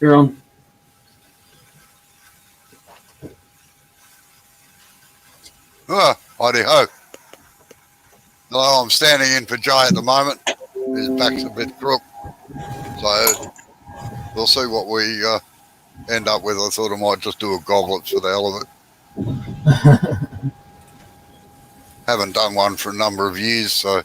You're on. Heidi ho. Hello, I'm standing in for Jay at the moment. His back's a bit crook, so we'll see what we end up with. I thought I might just do a goblet for the hell of it. Haven't done one for a number of years, so.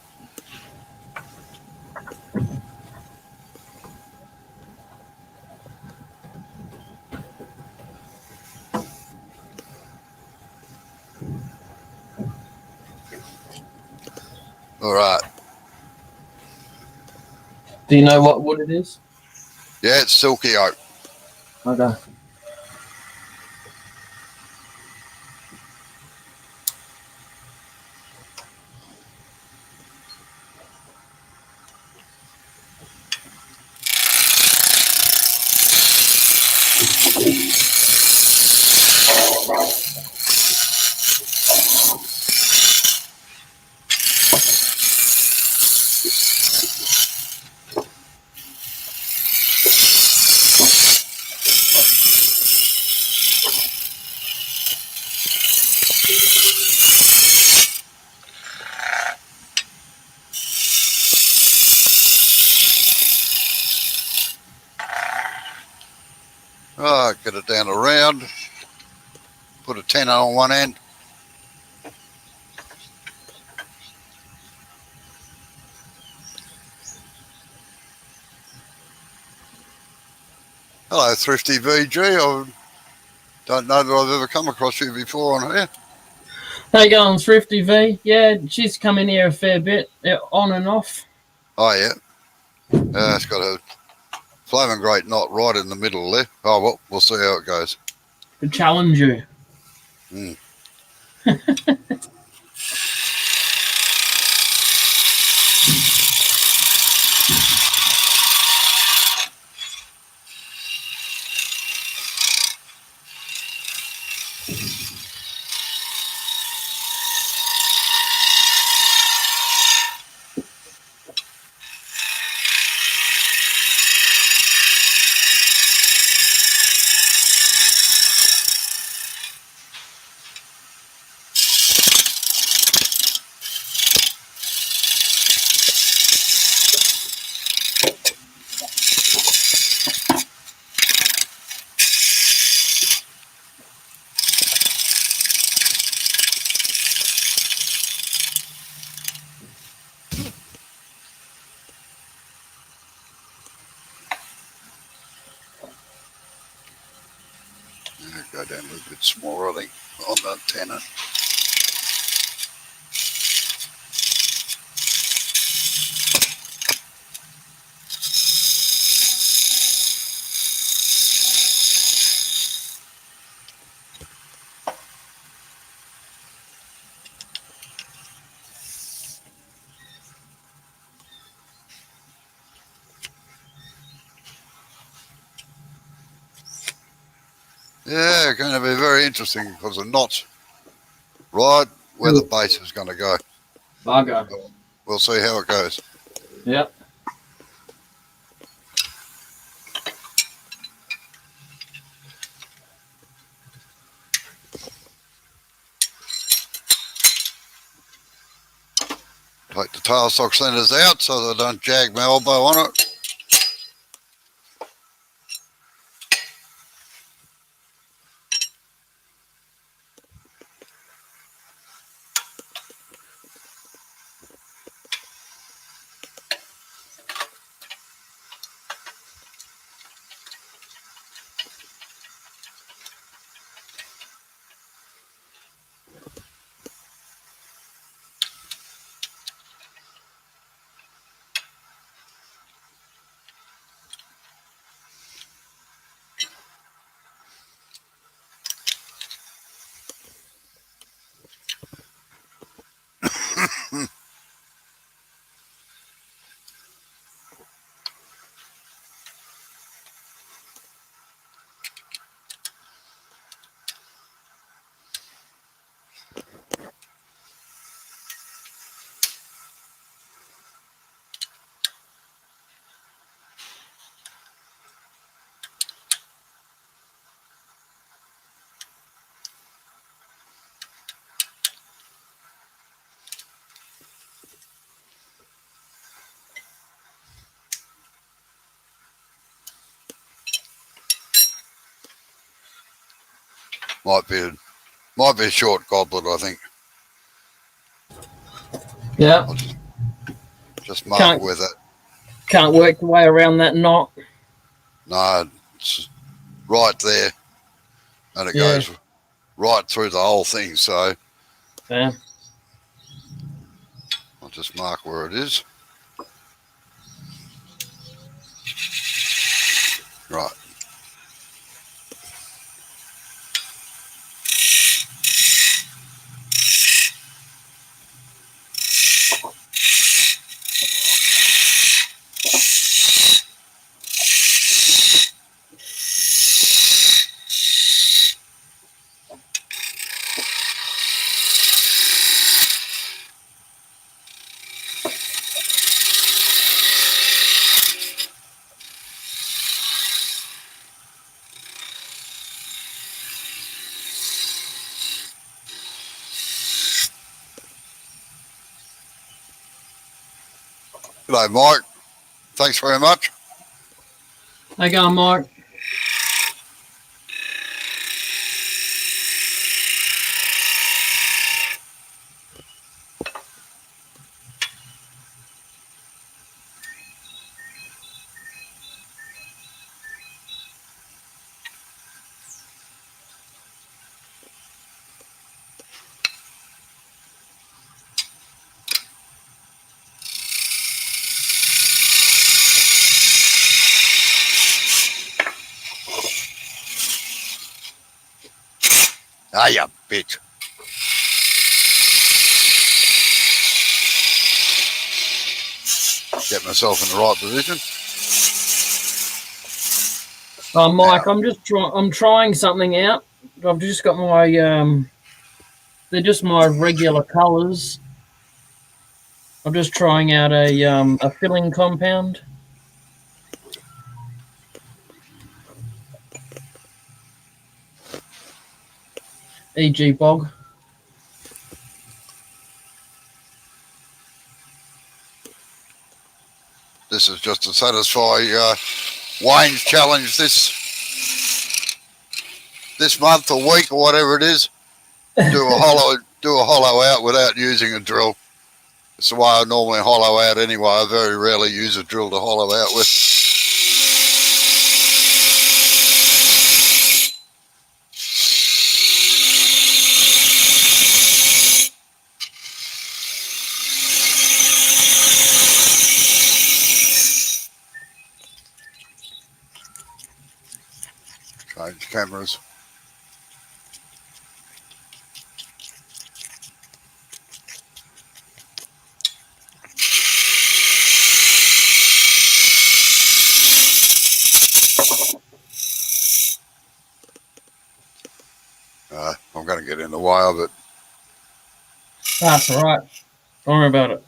All right. Do you know what wood it is? Yeah, it's silky oak. Okay. Right, get it down around. Put a tenner on one end. Hello, Thrifty VG. I don't know that I've ever come across you before on here. How you going, Thrifty V? Yeah, she's come in here a fair bit, on and off. Oh, yeah. It's got a flaming great knot right in the middle there. Oh, well, we'll see how it goes. To challenge you. Mm. Go down a little bit smaller, I think, on the tenner. Yeah, going to be very interesting because the knot's right where the base is going to go. Bugger. We'll see how it goes. Yep. Take the tailstock centers out so they don't jag my elbow on it. Might be a short goblet, I think. Yeah. I'll just mark with it. Can't work the way around that knot. No, it's right there, and it Yeah. goes right through the whole thing. So Yeah. I'll just mark where it is. Right. G'day, Mike. Thanks very much. How you going, Mike? Ah, you bitch. Get myself in the right position. Mike, I'm trying something out. I've just got my they're just my regular colours. I'm just trying out a filling compound. E.g. bog. This is just to satisfy Wayne's challenge this month or week or whatever it is. Do a hollow out without using a drill. It's the way I normally hollow out anyway. I very rarely use a drill to hollow out with. Change cameras. I'm going to get in the way of it. That's all right. Don't worry about it.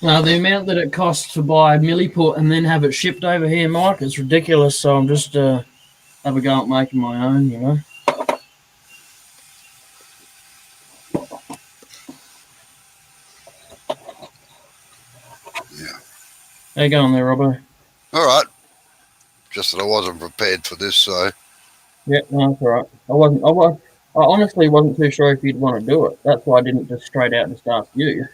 Now, the amount that it costs to buy milliput and then have it shipped over here, Mike, it's ridiculous. So I'm just have a go at making my own, you know. Yeah. How you going there, Robbo? All right. Just that I wasn't prepared for this, so. Yeah, no, that's all right. I wasn't. I honestly wasn't too sure if you'd want to do it. That's why I didn't just straight out just ask you.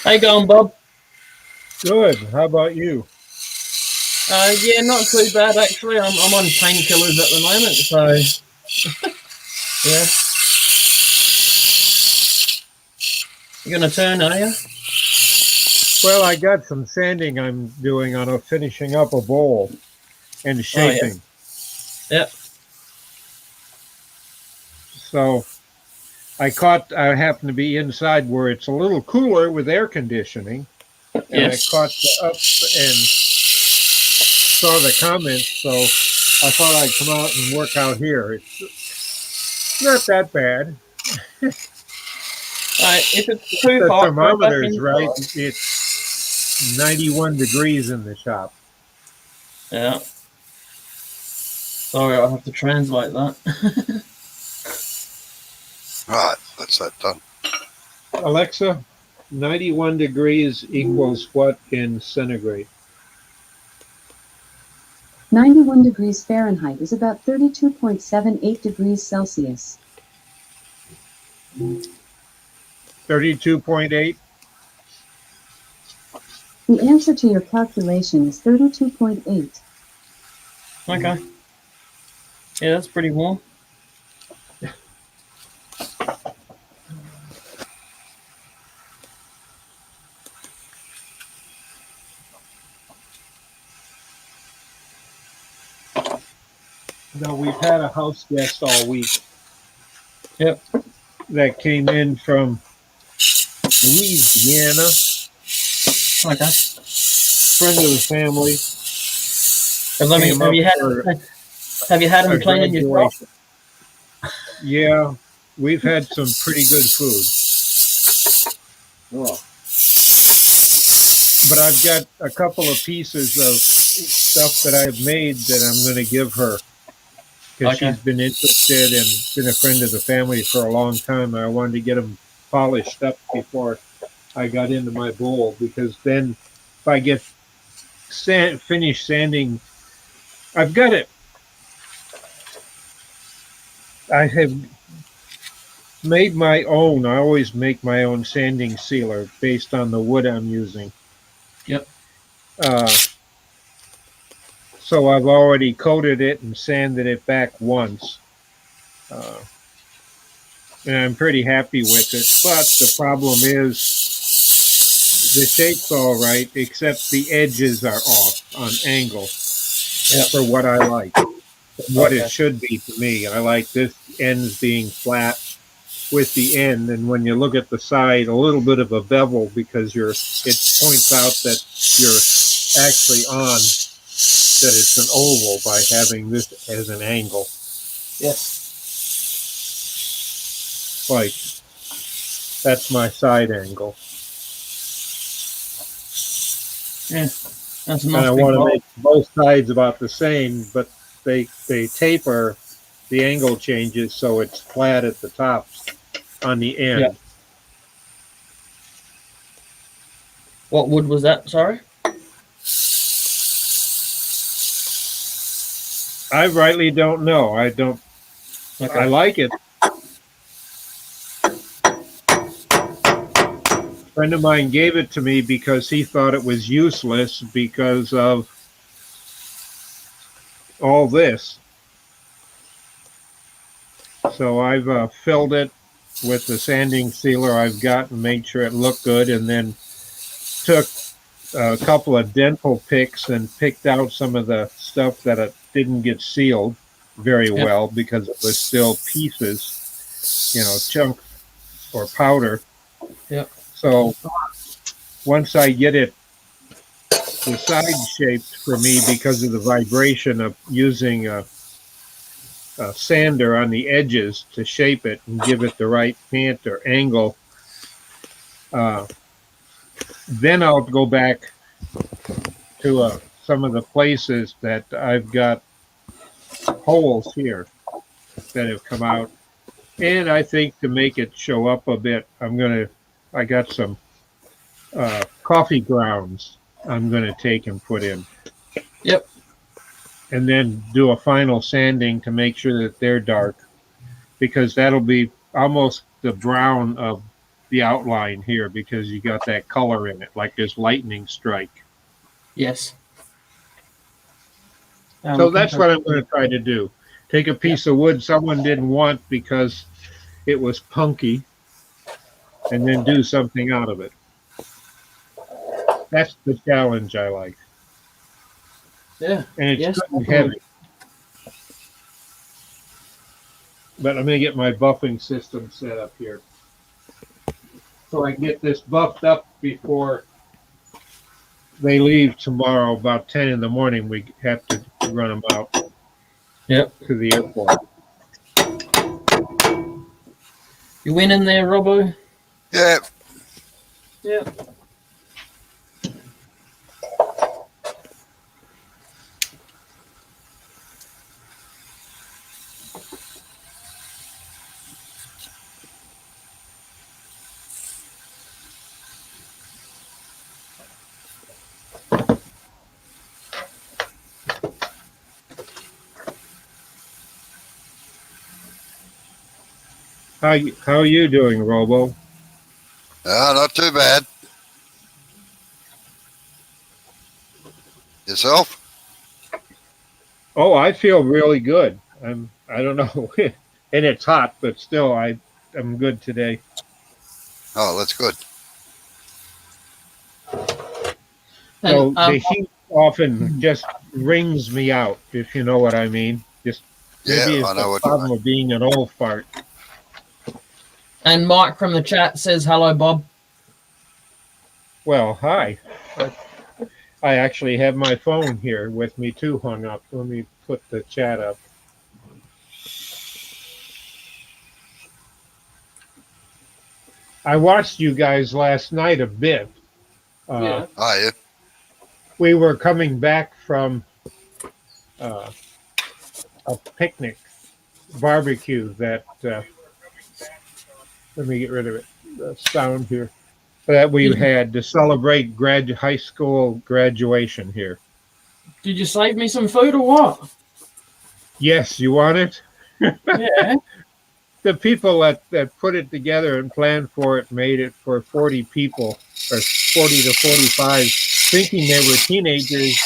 How you going, Bob? Good. How about you? Yeah, not too bad actually. I'm on painkillers at the moment, so yeah. You gonna turn, are you? Well, I got some sanding I'm doing on finishing up a bowl and shaping. Yep. So I happened to be inside where it's a little cooler with air conditioning. And Yes. I caught up and saw the comments, so I thought I'd come out and work out here. It's not that bad. If it's too The hot, go back thermometer's right. inside. It's 91 degrees in the shop. Yeah. Sorry, I'll have to translate that. Right, that's that done. Alexa, 91 degrees equals what in centigrade? 91 degrees Fahrenheit is about 32.78 degrees Celsius. 32.8? The answer to your calculation is 32.8. Okay. Yeah, that's pretty warm. No, we've had a house guest all week. Yep. That came in from Louisiana. Okay. Friend of the family. Have you had them cleaning your shop? Yeah, we've had some pretty good food. Oh. But I've got a couple of pieces of stuff that I've made that I'm going to give her. Because Okay. she's been interested and been a friend of the family for a long time. I wanted to get them polished up before I got into my bowl, because then if I get finished sanding, I've got it. I have made my own. I always make my own sanding sealer based on the wood I'm using. Yep. So I've already coated it and sanded it back once. And I'm pretty happy with it. But the problem is the shape's all right, except the edges are off on angle for what I like. What it should be to me. I like this ends being flat with the end, and when you look at the side, a little bit of a bevel, because it points out that you're actually on that it's an oval by having this as an angle. Yes. Like, that's my side angle. Yeah. That's a And I nice want to big make both sides about the same, but they taper, the angle changes so it's flat at the top on the end. Yeah. What wood was that? Sorry. I rightly don't know. I don't. Okay. I like it. A friend of mine gave it to me because he thought it was useless because of all this. So I've filled it with the sanding sealer I've got and made sure it looked good, and then took a couple of dental picks and picked out some of the stuff that it didn't get sealed very well because it was still pieces, chunk or powder. Yep. So once I get it the side shaped for me because of the vibration of using a sander on the edges to shape it and give it the right pant or angle, uh, then I'll go back to some of the places that I've got holes here that have come out. And I think to make it show up a bit, I got some coffee grounds I'm going to take and put in. Yep. And then do a final sanding to make sure that they're dark, because that'll be almost the brown of the outline here because you got that color in it, like this lightning strike. Yes. So that's what I'm going to try to do. Take a piece of wood someone didn't want because it was punky and then do something out of it. That's the challenge I like. Yeah. And it's Yes, good and definitely. heavy. But I'm going to get my buffing system set up here, so I can get this buffed up before they leave tomorrow. About 10 in the morning, we have to run them out Yep. to the airport. You went in there, Robbo? Yeah. Yeah. How are you doing, Robo? Not too bad. Yourself? Oh, I feel really good. I don't know, and it's hot, but still, I'm good today. Oh, that's good. So And, the heat often just wrings me out, if you know what I mean. Just maybe Yeah, I it's the know what you problem mean. of being an old fart. and Mike from the chat says hello, Bob. Well, hi. I actually have my phone here with me too, hung up. Let me put the chat up. I watched you guys last night a bit. Yeah. Oh, yeah. We were coming back from a picnic barbecue that let me get rid of it. The sound here that we had to celebrate high school graduation here. Did you save me some food or what? Yes, you want it? Yeah. The people that put it together and planned for it made it for 40 people, or 40 to 45, thinking they were teenagers,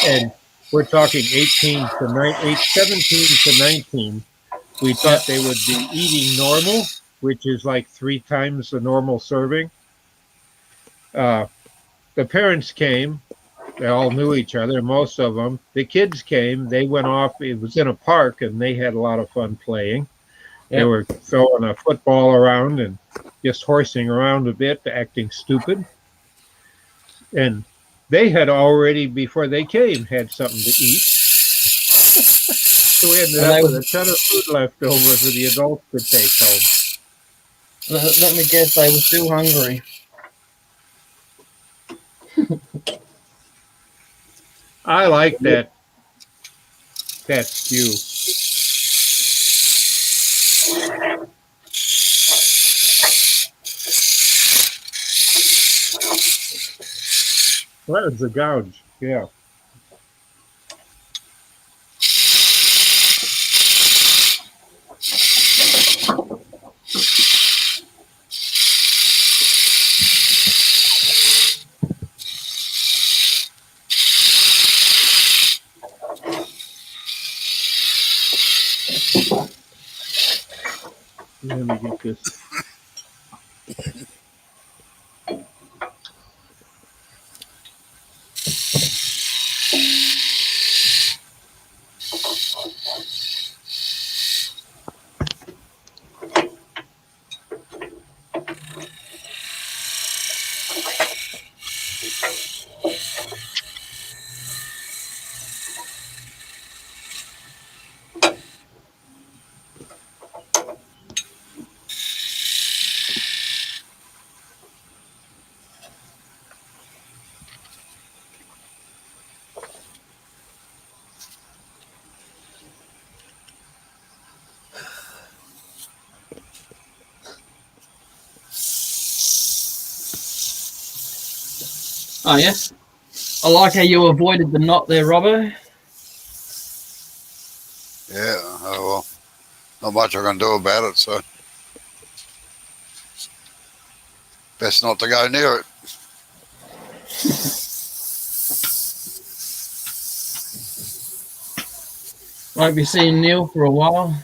and we're talking 17 to 19. We thought they would be eating normal, which is like 3 times the normal serving. The parents came. They all knew each other, most of them. The kids came. They went off. It was in a park, and they had a lot of fun playing. They Yep. were throwing a football around and just horsing around a bit, acting stupid. And they had already, before they came, had something to eat. So we ended And up they, with a ton of food left over for the adults to take home. let me guess, they were still hungry. I like that stew. That was a gouge, yeah. Let me get this. Oh, yeah? I like how you avoided the knot there, Robbo. Yeah, oh well, not much I can do about it, so best not to go near it. Won't be seeing Neil for a while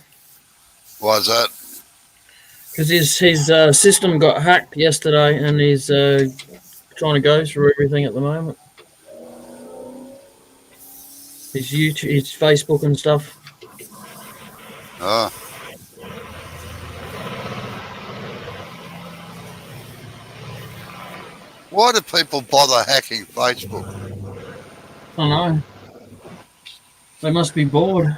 Why's that? because his system got hacked yesterday and he's trying to go through everything at the moment. His YouTube, his Facebook and stuff. Oh. Why do people bother hacking Facebook? I know. They must be bored.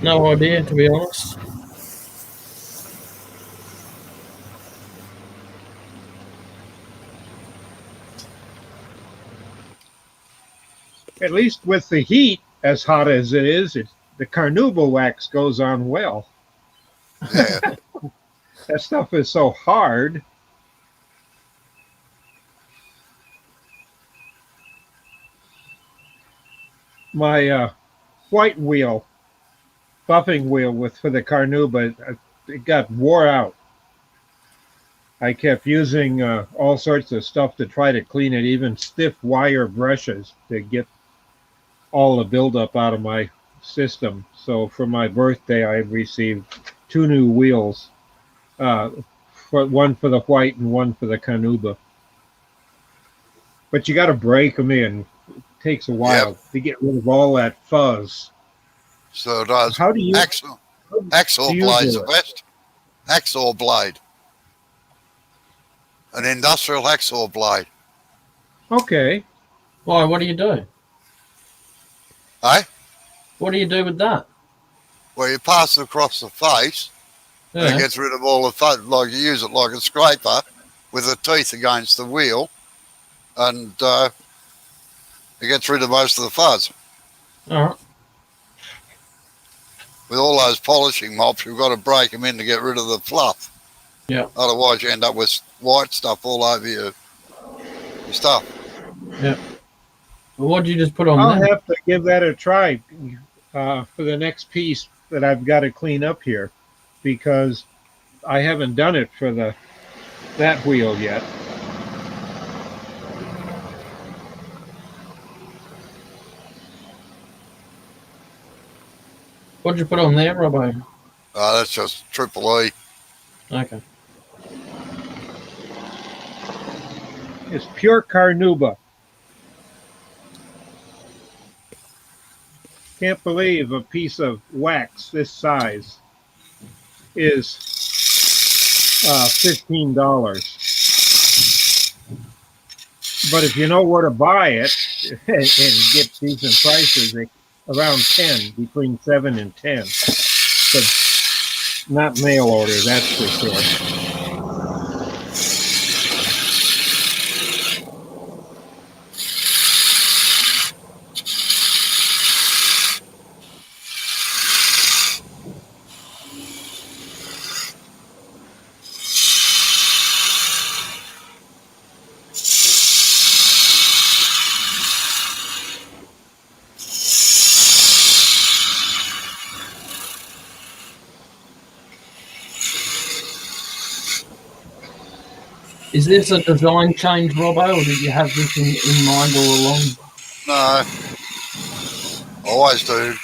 No idea, to be honest. At least with the heat, as hot as it is, the carnauba wax goes on well. Yeah. That stuff is so hard. My white wheel, buffing wheel for the carnauba, it got wore out. I kept using all sorts of stuff to try to clean it, even stiff wire brushes to get all the buildup out of my system. So for my birthday, I received 2 new wheels, one for the white and one for the carnauba. But you got to break them in. It takes a while to get rid of all that fuzz. So does How do you hacksaw do you blade's do the it? best. Hacksaw blade. An industrial hacksaw blade. Okay. Why? What do you do? Eh? What do you do with that? Well, you pass it across the face and it Yeah. gets rid of all the fuzz. Like you use it like a scraper with the teeth against the wheel, and it gets rid of most of the fuzz. All right. With all those polishing mops, you've got to break them in to get rid of the fluff. Yeah. Otherwise, you end up with white stuff all over your stuff. Well, what did you just put on I'll there? have to give that a try for the next piece that I've got to clean up here, because I haven't done it for that wheel yet. What did you put on there, Robbo? That's just triple E. Okay. It's pure carnauba. Can't believe a piece of wax this size is $15. But if you know where to buy it and get decent prices, around 10, between 7 and 10. But not mail order, that's for sure. Is this a design change, Robbo, or did you have this in mind all along? No, always do.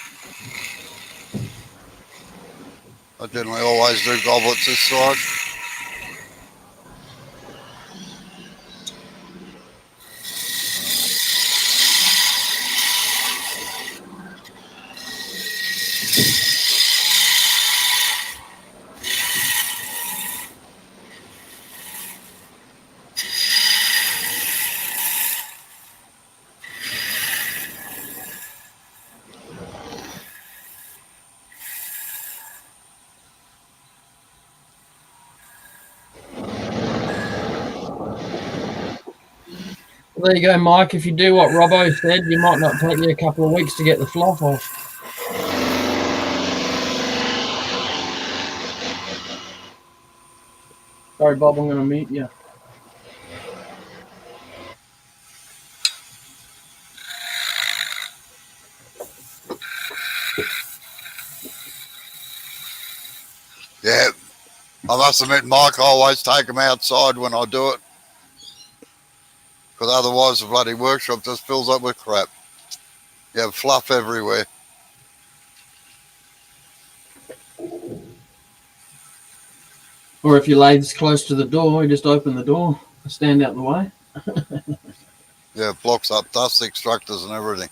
I generally always do goblets this side. Well, there you go, Mike. If you do what Robbo said, you might not take you a couple of weeks to get the fluff off. Sorry, Bob, I'm going to mute you. I must admit, Mike, I always take them outside when I do it. Because otherwise the bloody workshop just fills up with crap. You have fluff everywhere. Or if your lathe's close to the door, you just open the door, stand out in the way. Yeah, it blocks up dust extractors and everything.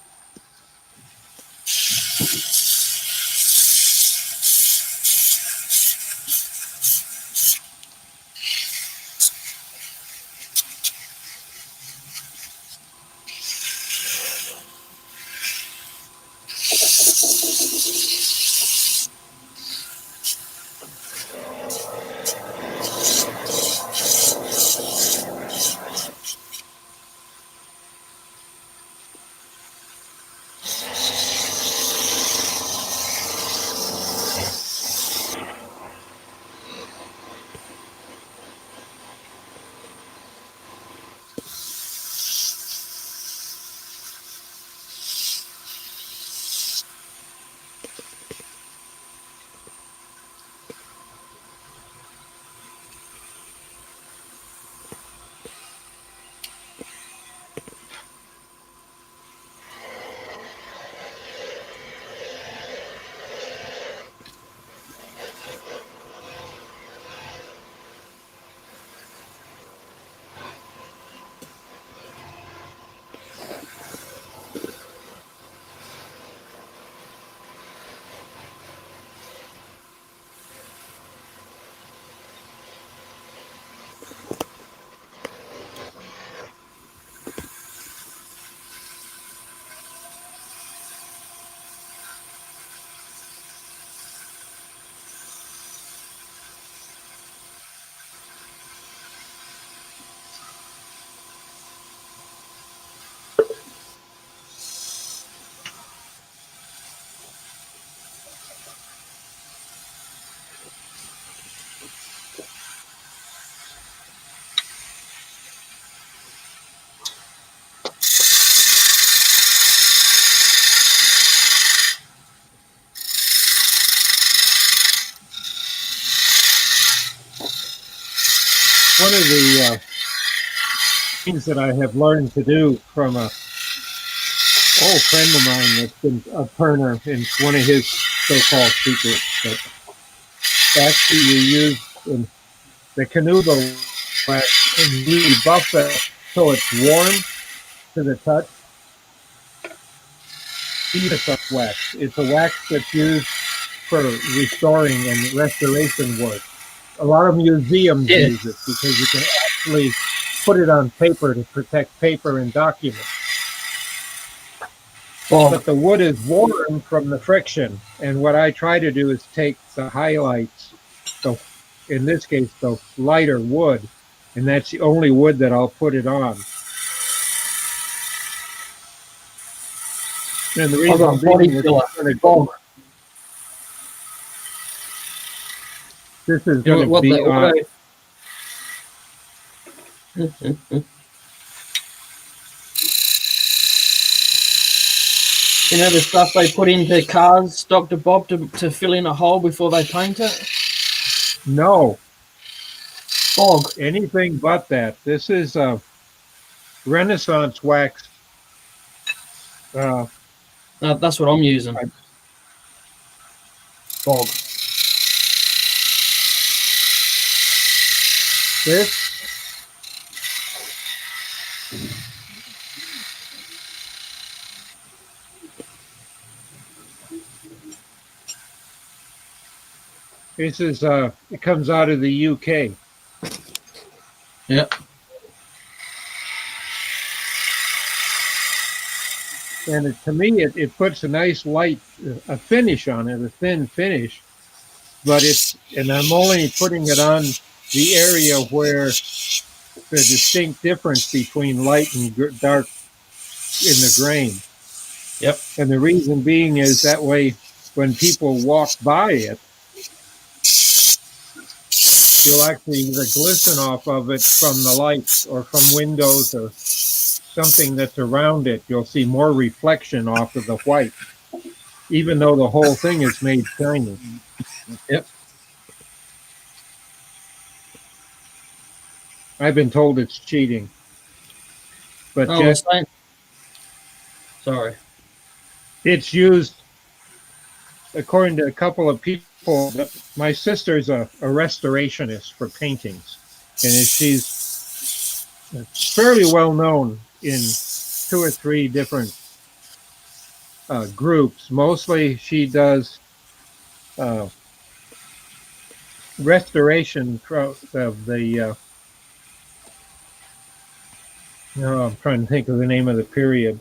One of the things that I have learned to do from a old friend of mine that's been a turner in one of his so-called secrets, but actually you use the Canudo wax and really buff it so it's warm to the touch. It's wax. It's a wax that's used for restoring and restoration work. A lot of museums use it because you can actually put it on paper to protect paper and documents. But the wood is warm from the friction, and what I try to do is take the highlights, so in this case the lighter wood, and that's the only wood that I'll put it on. And the reason I'm doing this is going to be on. You know the stuff they put into cars, Dr. Bob, to fill in a hole before they paint it? No. Fog. Anything but that. This is a Renaissance wax. That's what I'm using. Fog. This is it comes out of the UK. Yep. And to me, it puts a nice light, a finish on it, a thin finish. But and I'm only putting it on the area where the distinct difference between light and dark in the grain. Yep. And the reason being is that way when people walk by it, you'll actually either glisten off of it from the lights or from windows or something that's around it. You'll see more reflection off of the white, even though the whole thing is made shiny. Yep. I've been told it's cheating. But Oh, just same. Sorry. it's used, according to a couple of people. My sister's a restorationist for paintings, and she's fairly well known in 2 or 3 different groups. Mostly she does restoration of the I'm trying to think of the name of the period.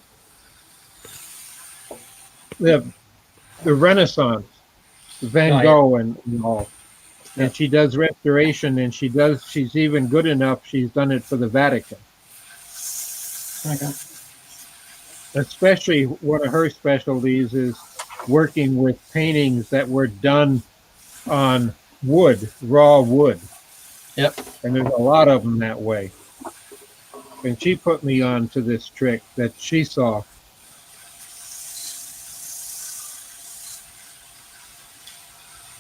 The Renaissance, Van Gogh and all. And she does restoration, and she's even good enough, she's done it for the Vatican. Okay. Especially one of her specialties is working with paintings that were done on wood, raw wood. Yep. And there's a lot of them that way. And she put me on to this trick that she saw.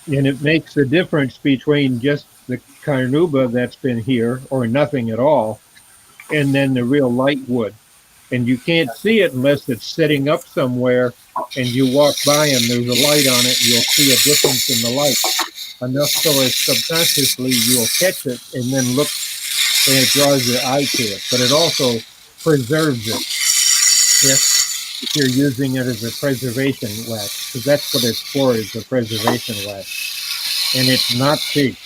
And it makes the difference between just the carnauba that's been here, or nothing at all, and then the real light wood. And you can't see it unless it's sitting up somewhere and you walk by and there's a light on it, you'll see a difference in the light. Enough so as subconsciously you'll catch it and then look, and it draws your eye to it. But it also preserves it. Yes. If you're using it as a preservation wax, because that's what it's for, is a preservation wax. And it's not cheap.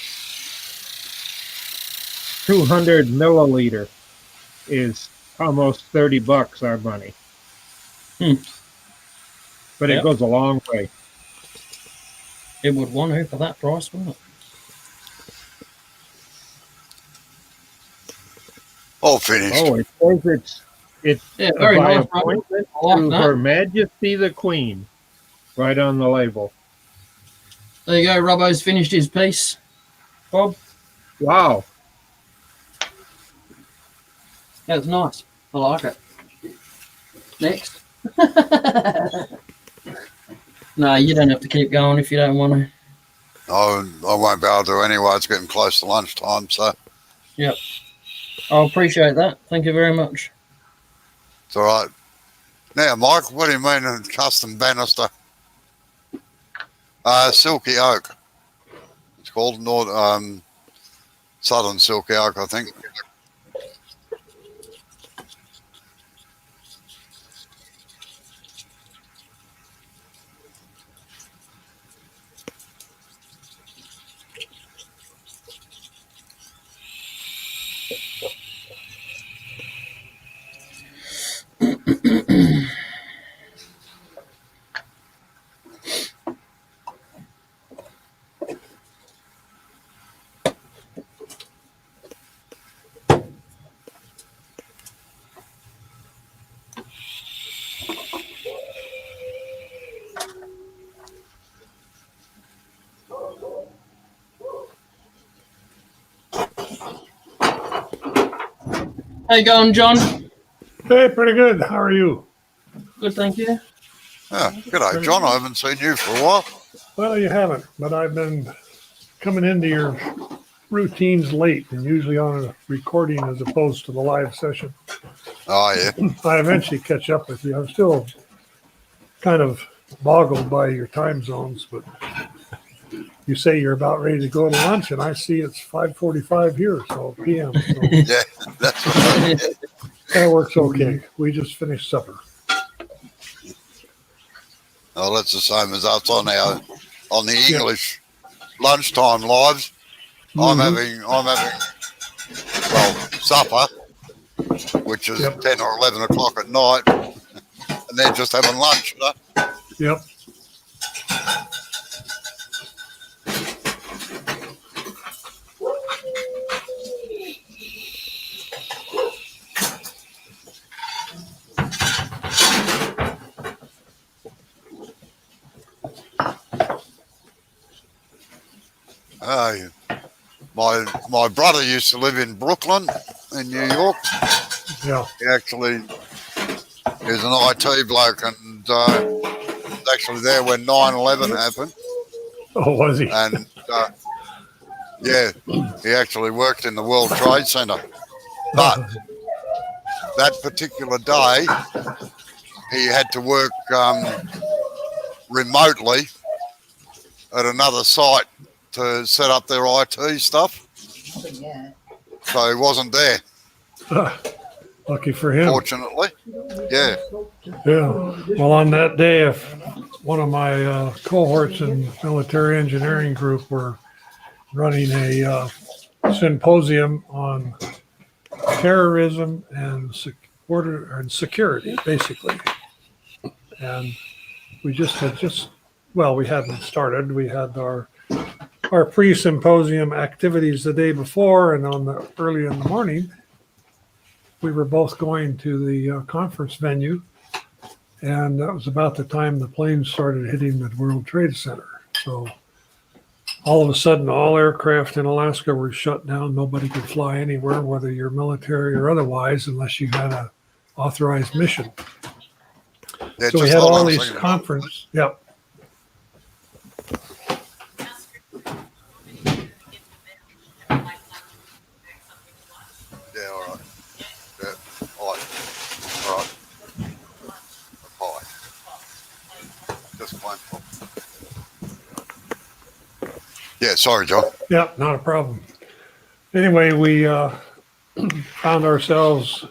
200 milliliter is almost $30 our money. But it goes a long way. It would want to for that price, wouldn't it? All finished. Oh, it says it's very by nice. appointment I like to that. Her Majesty the Queen, right on the label. There you go. Robbo's finished his piece. Bob, Wow. that's nice. I like it. Next. No, you don't have to keep going if you don't want to. I won't be able to anyway. It's getting close to lunchtime, so Yep. I appreciate that. Thank you very much. it's all right. Now, Mike, what do you mean a custom banister? Silky oak. It's called Southern Silky Oak, I think. How you going, John? Hey, pretty good. How are you? Good, thank you. Yeah, g'day, John. I haven't seen you for a while. Well, you haven't, but I've been coming into your routines late and usually on a recording as opposed to the live session. Oh, yeah. I eventually catch up with you. I'm still kind of boggled by your time zones, but you say you're about ready to go to lunch, and I see it's 5:45 here, so p.m. So Yeah, that's right. that works okay. We just finished supper. Oh, that's the same as us on the English lunchtime lives. I'm having supper, which is 10 or 11 o'clock at night, and they're just having lunch. You know? Yep. My brother used to live in Brooklyn, in New York. Yeah. He actually is an IT bloke, and was actually there when 9/11 happened. Oh, was he? And Yeah, he actually worked in the World Trade Center. But that particular day, he had to work remotely at another site to set up their IT stuff. So he wasn't there, Lucky for him. fortunately. Yeah. Yeah. Well, on that day, if one of my cohorts in military engineering group were running a symposium on terrorism and border and security, basically. And we we hadn't started. We had our pre-symposium activities the day before, and early in the morning, we were both going to the conference venue, and that was about the time the planes started hitting the World Trade Center. So all of a sudden, all aircraft in Alaska were shut down. Nobody could fly anywhere, whether you're military or otherwise, unless you had a authorized mission. Yeah, So we just had hold all on a these second. conference. Yep. Yeah, all right. Yeah, all right. All right. Pie. Just plain pie. Yeah, sorry, John. Yep, not a problem. Anyway, we found ourselves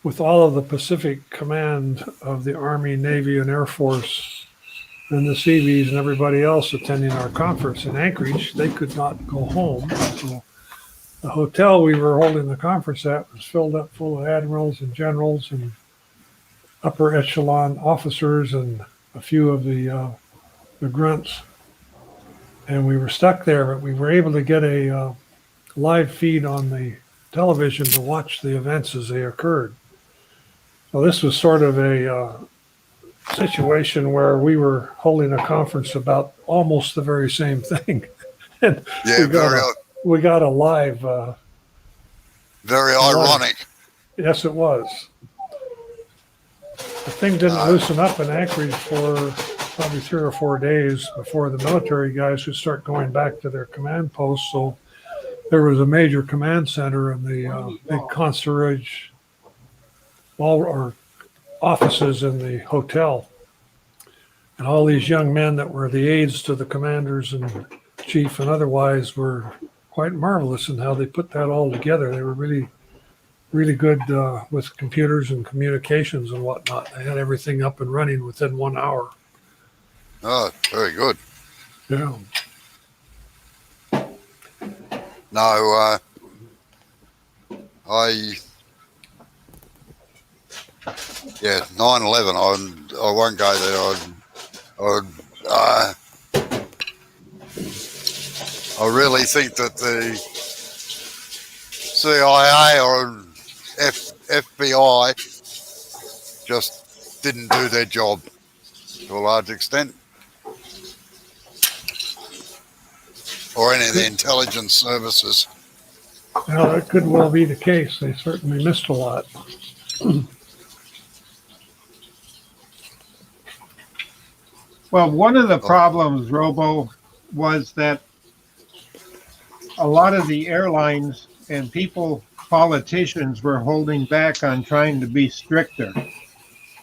with all of the Pacific Command of the Army, Navy, and Air Force, and the Seabees and everybody else attending our conference in Anchorage. They could not go home. So the hotel we were holding the conference at was filled up full of admirals and generals and upper echelon officers and a few of the grunts. And we were stuck there, but we were able to get a live feed on the television to watch the events as they occurred. So this was sort of a situation where we were holding a conference about almost the very same thing. And Yeah, we got a live. very ironic. Yes, it was. The thing didn't loosen up in Anchorage for probably 3 or 4 days before the military guys would start going back to their command posts. So there was a major command center in the big concierge or offices in the hotel. And all these young men that were the aides to the commanders and chief and otherwise were quite marvelous in how they put that all together. They were really, really good with computers and communications and whatnot. They had everything up and running within 1 hour. Oh, very good. Yeah. No, yeah, 9/11. I won't go there. I really think that the CIA or FBI just didn't do their job to a large extent, or any of the intelligence services. Now, that could well be the case. They certainly missed a lot. Well, one of the problems, Robo, was that a lot of the airlines and politicians were holding back on trying to be stricter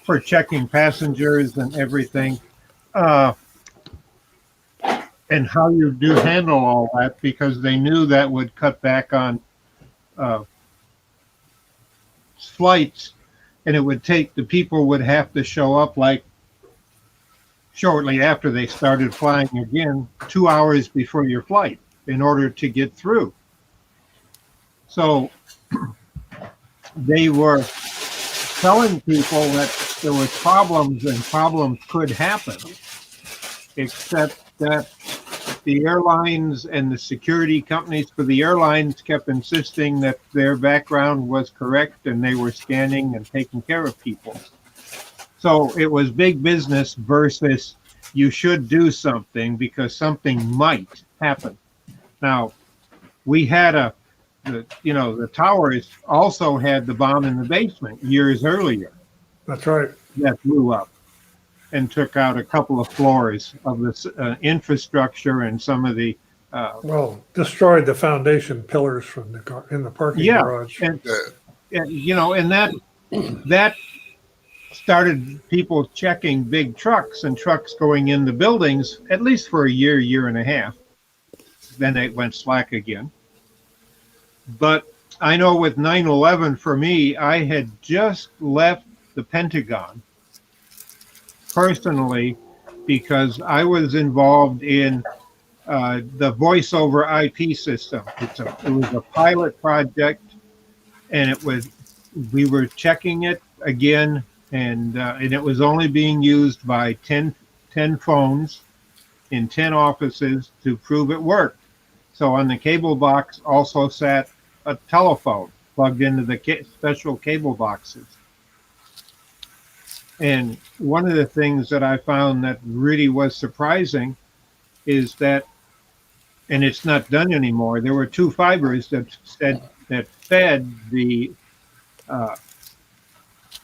for checking passengers and everything. And how you do handle all that, because they knew that would cut back on flights, and it would take, the people would have to show up like shortly after they started flying again, 2 hours before your flight in order to get through. So they were telling people that there were problems and problems could happen, except that the airlines and the security companies for the airlines kept insisting that their background was correct and they were scanning and taking care of people. So it was big business versus you should do something because something might happen. Now, we had the towers also had the bomb in the basement years earlier. That's right. That blew up and took out a couple of floors of this infrastructure and some of the Well, destroyed the foundation pillars from in the parking Yeah, garage. and Yeah. you know, and that started people checking big trucks and trucks going into buildings at least for a year and a half. Then it went slack again. But I know with 9/11 for me, I had just left the Pentagon personally because I was involved in the voice over IP system. It was a pilot project, and we were checking it again, and it was only being used by 10 phones in 10 offices to prove it worked. So on the cable box also sat a telephone plugged into the special cable boxes. And one of the things that I found that really was surprising is that, and it's not done anymore, there were two fibers that fed the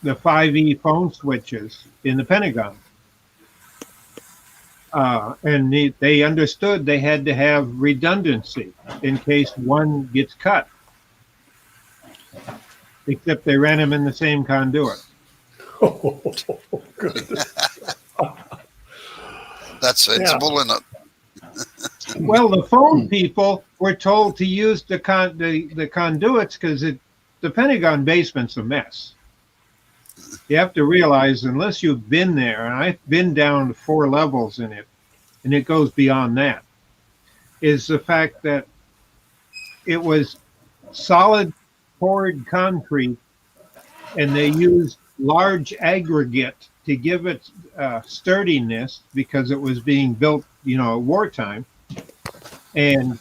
5E phone switches in the Pentagon. And they understood they had to have redundancy in case one gets cut. Except they ran them in the same conduit. Oh, goodness. That's sensible, isn't it? Well, the phone people were told to use the conduits because the Pentagon basement's a mess. You have to realize, unless you've been there, and I've been down to 4 levels in it, and it goes beyond that, is the fact that it was solid poured concrete, and they used large aggregate to give it sturdiness because it was being built, at wartime. And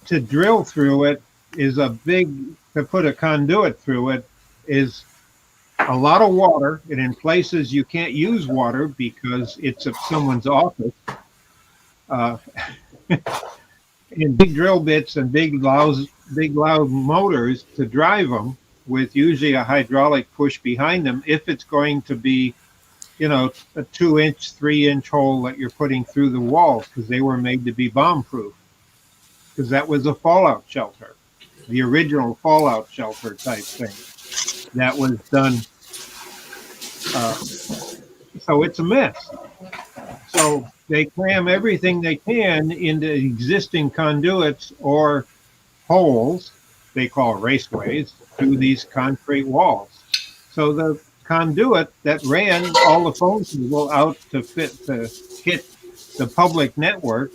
to drill through it to put a conduit through it is a lot of water, and in places you can't use water because it's someone's office. And big drill bits and big loud motors to drive them, with usually a hydraulic push behind them if it's going to be, a 2-inch, 3-inch hole that you're putting through the walls, because they were made to be bomb-proof. Because that was a fallout shelter, the original fallout shelter type thing that was done. So it's a mess. So they cram everything they can into existing conduits or holes, they call raceways, through these concrete walls. So the conduit that ran all the phone people out to hit the public network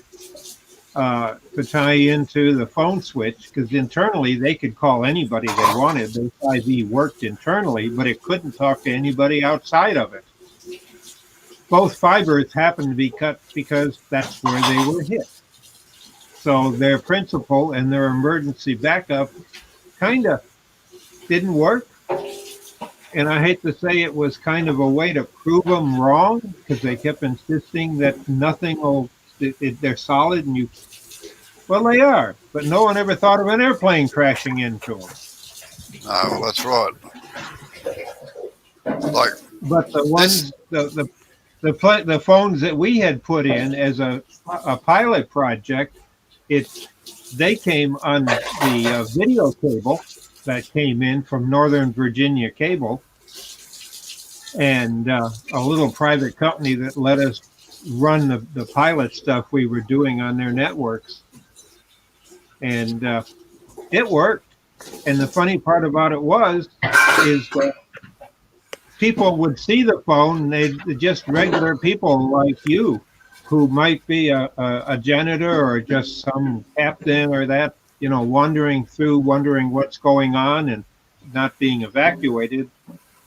to tie into the phone switch, because internally they could call anybody they wanted. The 5E worked internally, but it couldn't talk to anybody outside of it. Both fibers happened to be cut because that's where they were hit. So their principle and their emergency backup kind of didn't work. And I hate to say it was kind of a way to prove them wrong, because they kept insisting that they're solid, and well, they are, but no one ever thought of an airplane crashing into them. No, well, that's right. But the ones, the phones that we had put in as a pilot project, they came on the video cable that came in from Northern Virginia Cable, and a little private company that let us run the pilot stuff we were doing on their networks. And it worked. And the funny part about it is that people would see the phone, they're just regular people like you, who might be a janitor or just some captain or that, wandering what's going on and not being evacuated,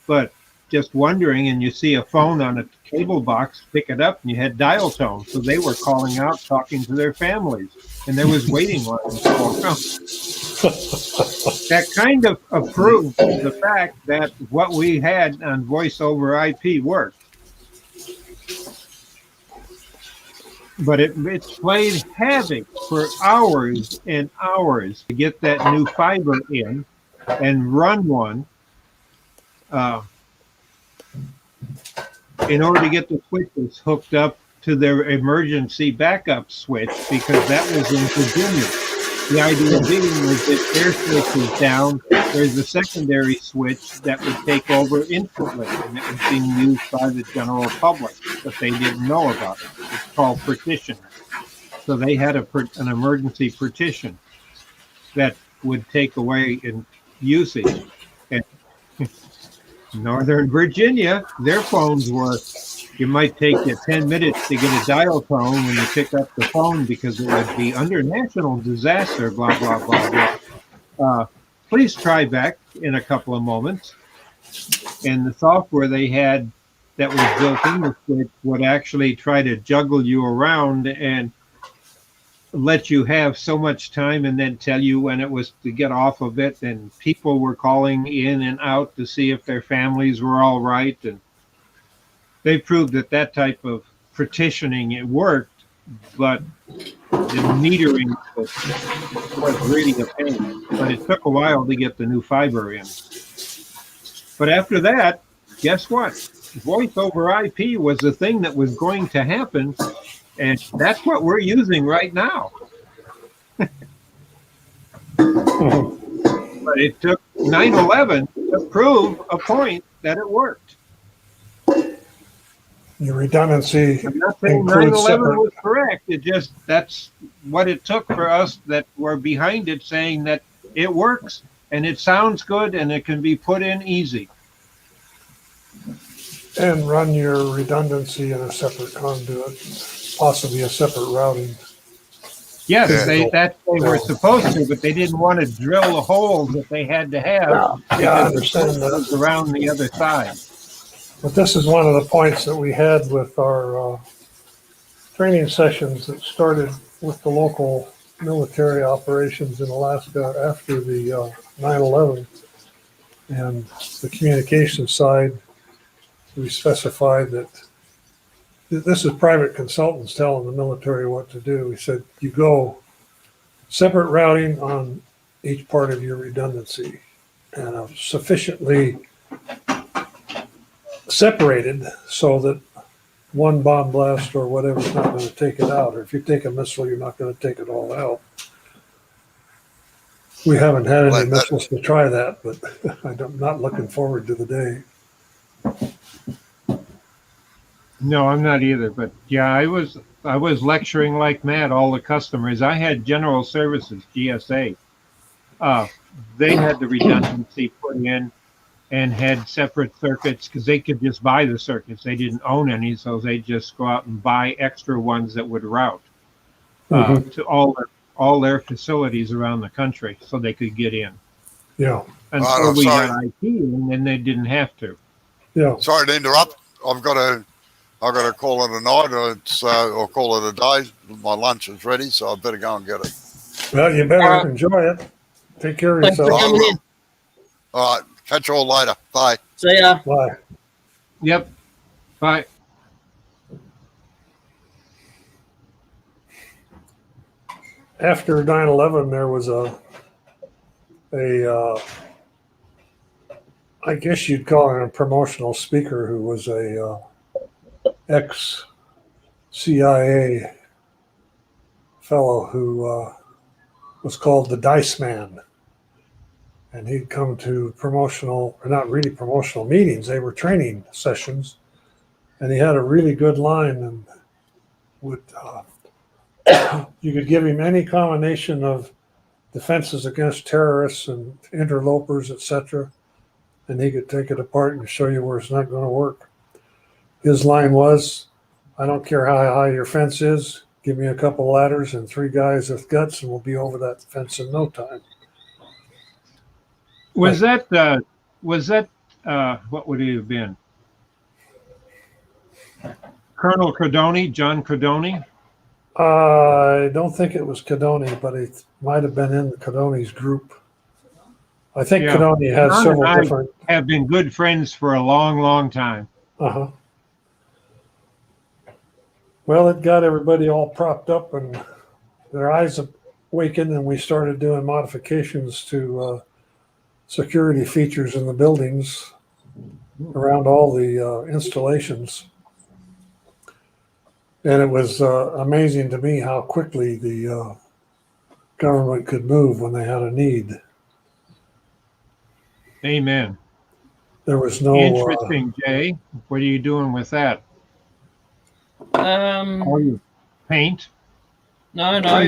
but just wondering, and you see a phone on a cable box, pick it up, and you had dial tone. So they were calling out, talking to their families, and there was waiting lines all around. That kind of approved the fact that what we had on voice over IP worked. But it played havoc for hours and hours to get that new fiber in and run one in order to get the switches hooked up to their emergency backup switch because that was in Virginia. The idea being was that their switch is down, there's a secondary switch that would take over instantly, and it was being used by the general public, but they didn't know about it. It's called partition. So they had an emergency partition that would take away in usage. And Northern Virginia, their phones were, you might take you 10 minutes to get a dial tone when you pick up the phone because it would be under national disaster, blah, blah, blah, blah. Please try back in a couple of moments. And the software they had that was built in the switch would actually try to juggle you around and let you have so much time and then tell you when it was to get off of it. And people were calling in and out to see if their families were all right. And they proved that that type of partitioning, it worked, but the metering was really a pain. But it took a while to get the new fiber in. But after that, guess what? Voice over IP was the thing that was going to happen, and that's what we're using right now. But it took 9/11 to prove a point that it worked. Your redundancy I'm not saying includes 9/11 separate. was correct. It just, that's what it took for us that were behind it saying that it works and it sounds good and it can be put in easy. And run your redundancy in a separate conduit, possibly a separate routing. Yes, Yeah. they were supposed to, but they didn't want to drill the holes that they had to have Yeah, I because understand it was that. around the other side. But this is one of the points that we had with our training sessions that started with the local military operations in Alaska after the 9/11. And the communication side, we specified that this is private consultants telling the military what to do. We said, you go separate routing on each part of your redundancy and sufficiently separated so that one bomb blast or whatever is not going to take it out. Or if you take a missile, you're not going to take it all out. We haven't had any missiles to try that, but I'm not looking forward to the day. No, I'm not either. But yeah, I was lecturing like mad all the customers. I had General Services, GSA. They had the redundancy put in and had separate circuits because they could just buy the circuits. They didn't own any, so they just go out and buy extra ones that would route to all their facilities around the country, so they could get in. Yeah, Until we sorry. got IP, and then they didn't have to. yeah. Sorry to interrupt. I've got to call it a night, or call it a day. My lunch is ready, so I better go and get it. Well, you better enjoy it. Take care of Thanks for yourself. coming in. All right, catch you all later. Bye. See ya. Bye. Yep. Bye. After 9/11, there was I guess you'd call him a promotional speaker who was a ex-CIA fellow who was called the Dice Man. And he'd come to promotional, or not really promotional meetings, they were training sessions. And he had a really good line and would, you could give him any combination of defenses against terrorists and interlopers, etc., and he could take it apart and show you where it's not going to work. His line was, I don't care how high your fence is, give me a couple ladders and 3 guys with guts and we'll be over that fence in no time. Was that what would it have been? Colonel Cardoni, John Cardoni? I don't think it was Cadoni, but it might have been in the Cadoni's group. I think Yeah. Cadoni has John several and I different. have been good friends for a long, long time. Uh-huh. Well, it got everybody all propped up and their eyes awakened, and we started doing modifications to security features in the buildings around all the installations. And it was amazing to me how quickly the government could move when they had a need. Amen. There was no Interesting, Jay. What are you doing with that? Oh, you paint? No, no.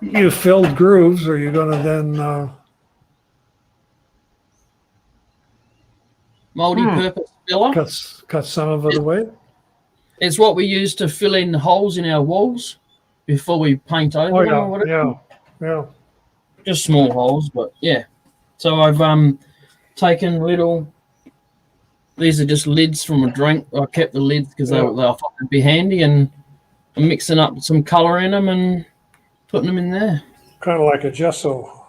you filled grooves. Are you going to then? Multi-purpose filler. Cut some of it away. It's what we use to fill in the holes in our walls before we paint over them or whatever. Yeah. Just small holes, but yeah. So I've taken little. These are just lids from a drink. I kept the lids because they thought they'd be handy, and I'm mixing up some color in them and putting them in there. Kind of like a gesso.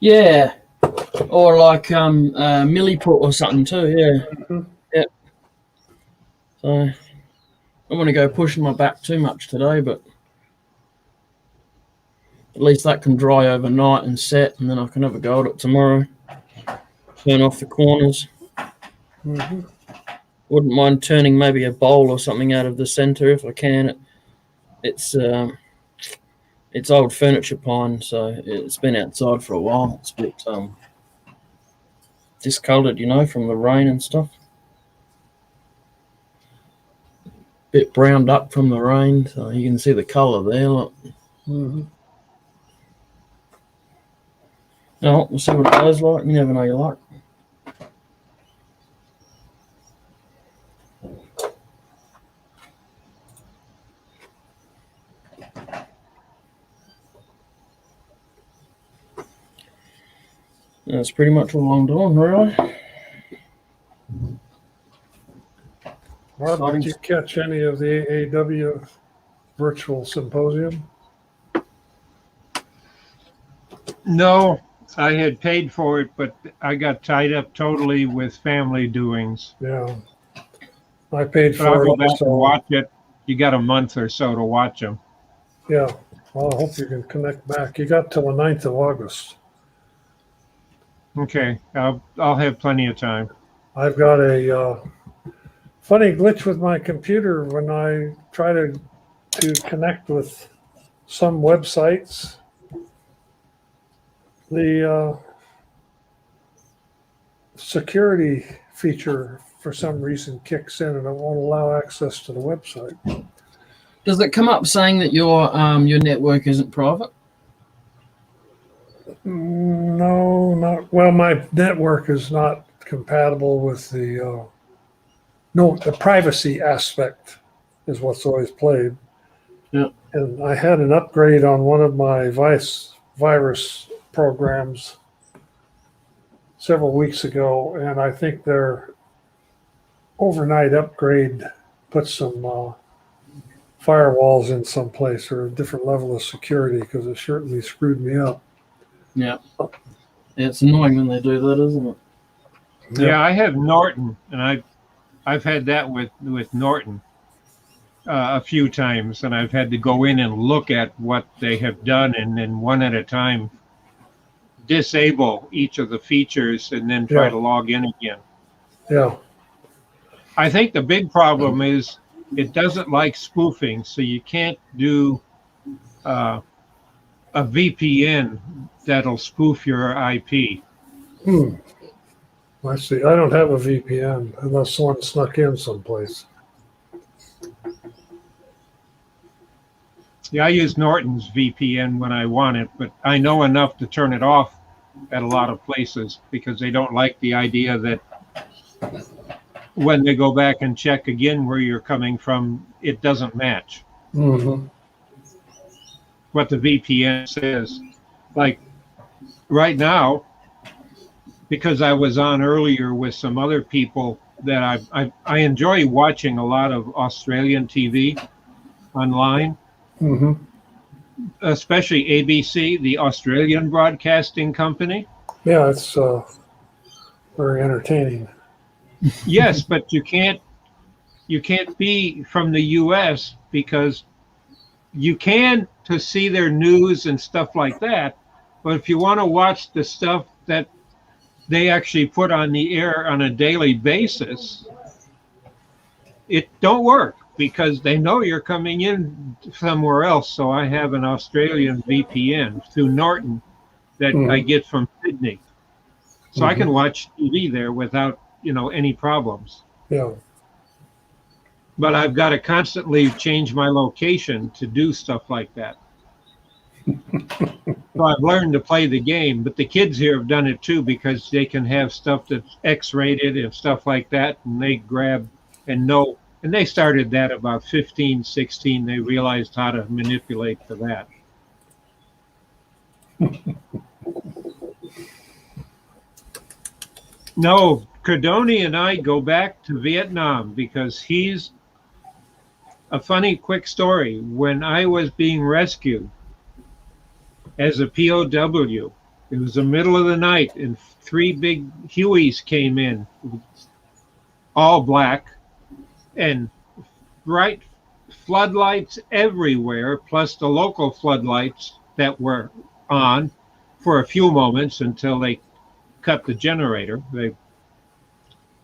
Yeah, or like milliput or something too. Yeah. Mm-hmm. Yep. So I don't want to go pushing my back too much today, but at least that can dry overnight and set, and then I can have a go at it tomorrow. Turn off the corners. Mm-hmm. Wouldn't mind turning maybe a bowl or something out of the center if I can. It's old furniture pine, so it's been outside for a while. It's a bit discolored, from the rain and stuff. Bit browned up from the rain, so you can see the color there. Look. Mm-hmm. No, we'll see what it goes like. You never know your luck. That's pretty much all I'm doing, really. Rob, did you catch any of the AAW virtual symposium? No, I had paid for it, but I got tied up totally with family doings. Yeah. I paid But I'll for go it back also. and watch it. You got a month or so to watch them. Yeah. Well, I hope you can connect back. You got till the 9th of August. Okay, I'll have plenty of time. I've got a funny glitch with my computer when I try to connect with some websites. The security feature for some reason kicks in and it won't allow access to the website. Does it come up saying that your network isn't private? No, not well. My network is not compatible with the privacy aspect is what's always played. Yeah. And I had an upgrade on one of my virus programs several weeks ago, and I think their overnight upgrade put some firewalls in some place or a different level of security because it certainly screwed me up. Yeah. It's annoying when they do that, isn't it? Yeah, I have Norton, and I've had that with Norton a few times, and I've had to go in and look at what they have done, and then one at a time disable each of the features, and then try to log in again. Yeah. I think the big problem is it doesn't like spoofing, so you can't do a VPN that'll spoof your IP. I see. I don't have a VPN unless someone snuck in someplace. Yeah, I use Norton's VPN when I want it, but I know enough to turn it off at a lot of places because they don't like the idea that when they go back and check again where you're coming from, it doesn't match what the VPN says. Like right now, because I was on earlier with some other people that I enjoy watching a lot of Australian TV online, especially ABC, the Australian Broadcasting Company. Yeah, it's very entertaining. Yes, but you can't be from the U.S. because you can to see their news and stuff like that. But if you want to watch the stuff that they actually put on the air on a daily basis, it don't work. because they know you're coming in somewhere else. So I have an Australian VPN through Norton that I get from Sydney. So I can watch TV there without, any problems. Yeah. But I've got to constantly change my location to do stuff like that. So I've learned to play the game, but the kids here have done it too because they can have stuff that's X-rated and stuff like that, and they grab and know. And they started that about 15, 16. They realized how to manipulate for that. No, Cardoni and I go back to Vietnam because he's a funny, quick story. When I was being rescued as a POW, it was the middle of the night, and 3 big Hueys came in, all black, and bright floodlights everywhere, plus the local floodlights that were on for a few moments until they cut the generator. They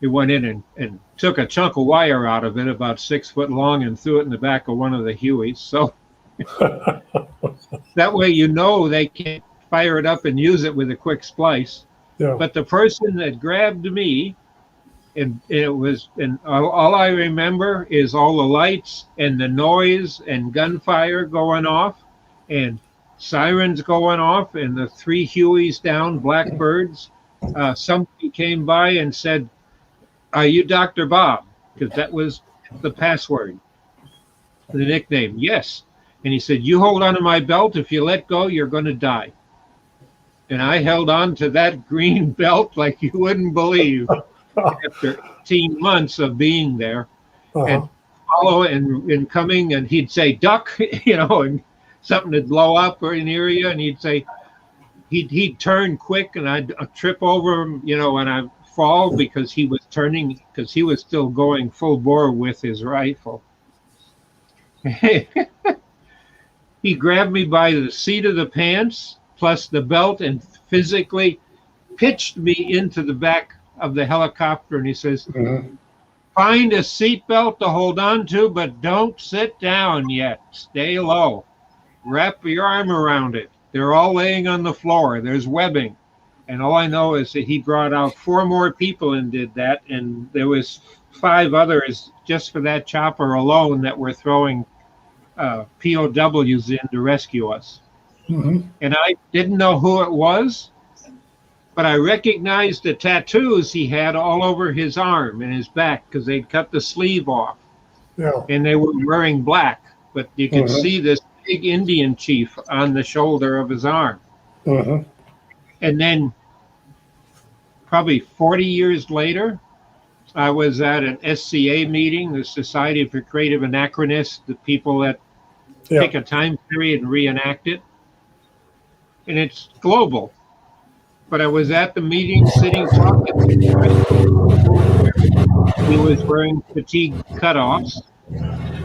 went in and took a chunk of wire out of it about 6 foot long and threw it in the back of one of the Hueys. So that way they can't fire it up and use it with a quick splice. Yeah. But the person that grabbed me, and all I remember is all the lights and the noise and gunfire going off and sirens going off and the 3 Hueys down, Blackbirds. Somebody came by and said, "Are you Dr. Bob?" Because that was the password, the nickname. Yes. And he said, "You hold on to my belt. If you let go, you're going to die." And I held on to that green belt like you wouldn't believe after 18 months of being there and follow and coming. And he'd say, "Duck," and something would blow up or in area. And he'd say, he'd turn quick and I'd trip over him, and I'd fall because he was turning, because he was still going full bore with his rifle. He grabbed me by the seat of the pants plus the belt and physically pitched me into the back of the helicopter. And he says, "Find a seatbelt to hold on to, but don't sit down yet. Stay low. Wrap your arm around it. They're all laying on the floor. There's webbing." And all I know is that he brought out 4 more people and did that. And there was 5 others just for that chopper alone that were throwing POWs in to rescue us. And I didn't know who it was, but I recognized the tattoos he had all over his arm and his back because they'd cut the sleeve off. Yeah. And they were wearing black, but you could see this big Indian chief on the shoulder of his arm. And then probably 40 years later, I was at an SCA meeting, the Society for Creative Anachronists, the people that take a time period and reenact it. And it's global. But I was at the meeting sitting talking. He was wearing fatigue cutoffs,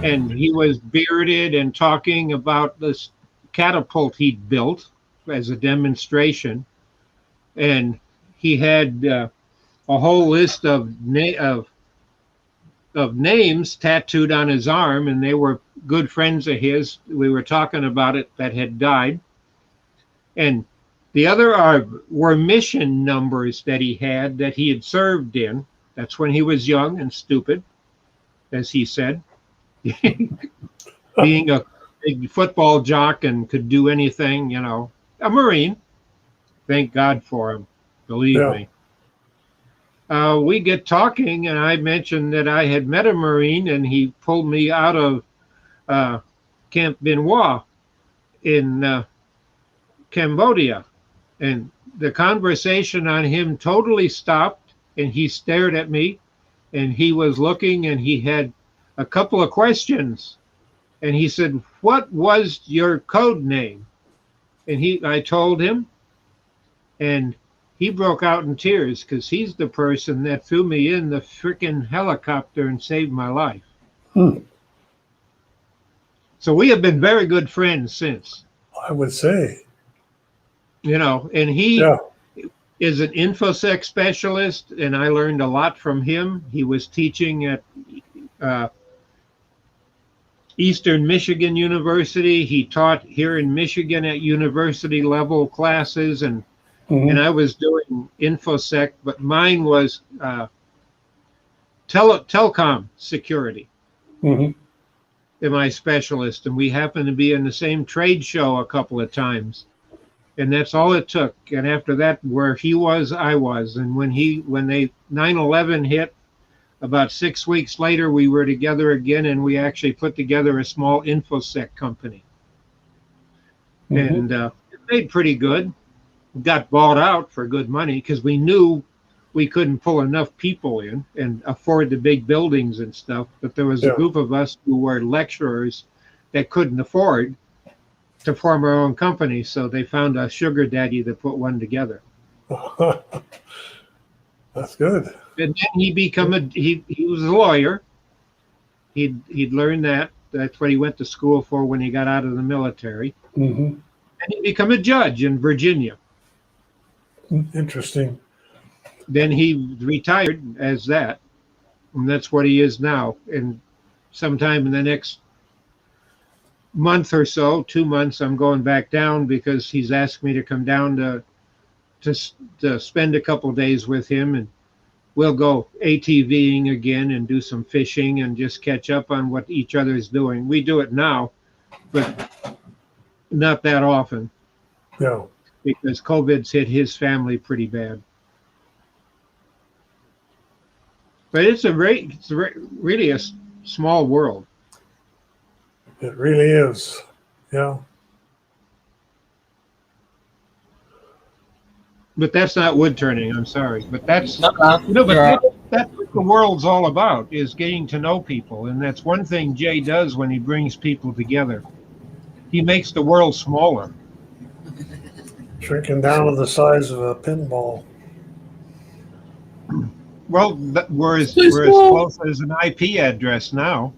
and he was bearded and talking about this catapult he'd built as a demonstration. And he had a whole list of names tattooed on his arm, and they were good friends of his. We were talking about it that had died. And the other were mission numbers that he had served in. That's when he was young and stupid, as he said, being a big football jock and could do anything, a Marine. Thank God for him, believe me. We get talking, and I mentioned that I had met a Marine, and he pulled me out of Camp Benoit in Cambodia. And the conversation on him totally stopped, and he stared at me, and he was looking, and he had a couple of questions. And he said, "What was your code name?" And I told him, and he broke out in tears because he's the person that threw me in the freaking helicopter and saved my life. So we have been very good friends since. I would say. And he is an InfoSec specialist, and I learned a lot from him. He was teaching at Eastern Michigan University. He taught here in Michigan at university level classes, and I was doing InfoSec, but mine was telecom security. My specialist, and we happened to be in the same trade show a couple of times, and that's all it took. And after that, where he was, I was. And when 9/11 hit, about 6 weeks later, we were together again, and we actually put together a small InfoSec company. And it made pretty good. Got bought out for good money because we knew we couldn't pull enough people in and afford the big buildings and stuff. But there was a group of us who were lecturers that couldn't afford to form our own company. So they found a sugar daddy to put one together. That's good. And then he was a lawyer. He'd learned that. That's what he went to school for when he got out of the military. And he'd become a judge in Virginia. Interesting. Then he retired as that, and that's what he is now. And sometime in the next month or so, 2 months, I'm going back down because he's asked me to come down to spend a couple of days with him, and we'll go ATVing again and do some fishing and just catch up on what each other is doing. We do it now, but not that often. Yeah. Because COVID's hit his family pretty bad. But it's really a small world. It really is. Yeah. But that's not wood turning. I'm sorry, but that's No, that's what the world's all about, is getting to know people, and that's one thing Jay does when he brings people together. He makes the world smaller. Shrinking down to the size of a pinball. Well, we're as close as an IP address now.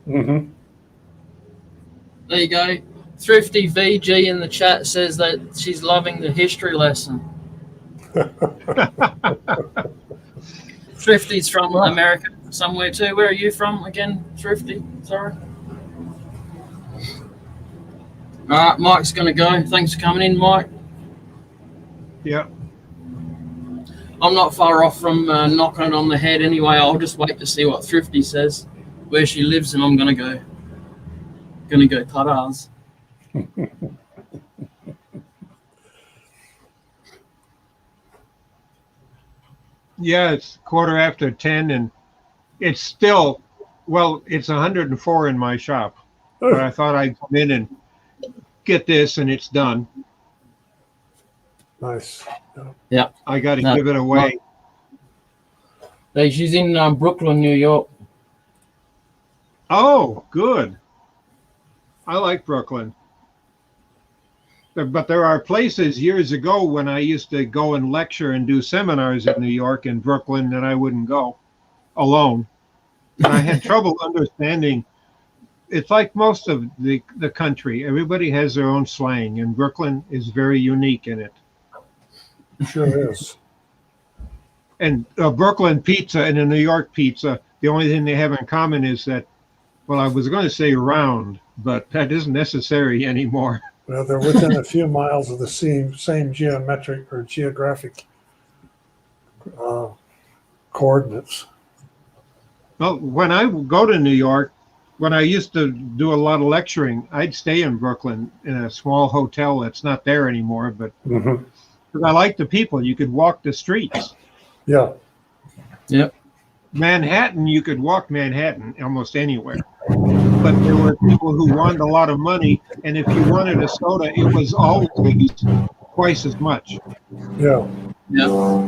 There you go. Thrifty VG in the chat says that she's loving the history lesson. Thrifty's from America somewhere too. Where are you from again, Thrifty? Sorry. All right, Mike's going to go. Thanks for coming in, Mike. Yeah. I'm not far off from knocking it on the head anyway. I'll just wait to see what Thrifty says, where she lives, and I'm going to go. Going to go ta-das. Yeah, it's 10:15, and it's still, well, it's 104 in my shop. But I thought I'd come in and get this, and it's done. Nice. Yeah. I got to give it away. Hey, she's in Brooklyn, New York. Oh, good. I like Brooklyn. But there are places years ago when I used to go and lecture and do seminars in New York and Brooklyn, and I wouldn't go alone. And I had trouble understanding. It's like most of the country. Everybody has their own slang, and Brooklyn is very unique in it. Sure is. And Brooklyn pizza and a New York pizza, the only thing they have in common is that, well, I was going to say round, but that isn't necessary anymore. Well, they're within a few miles of the same geometric or geographic coordinates. Well, when I go to New York, when I used to do a lot of lecturing, I'd stay in Brooklyn in a small hotel that's not there anymore, but because I like the people. You could walk the streets. Yeah. Yep. Manhattan, you could walk Manhattan almost anywhere. But there were people who wanted a lot of money, and if you wanted a soda, it was always twice as much. Yeah. Yeah. All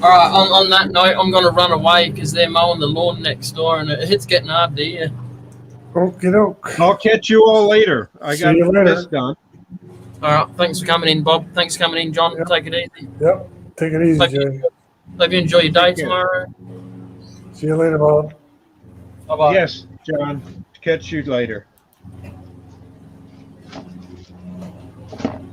right. On that note, I'm going to run away because they're mowing the lawn next door, and it's getting hard to hear. Okie doke. I'll catch you all later. I got this done. All right. Thanks for coming in, Bob. Thanks for coming in, John. Yep. Take it easy. Yep. Take it easy, Jay. Hope you enjoy your day tomorrow. See you later, Bob. Bye bye. Yes, John. Catch you later.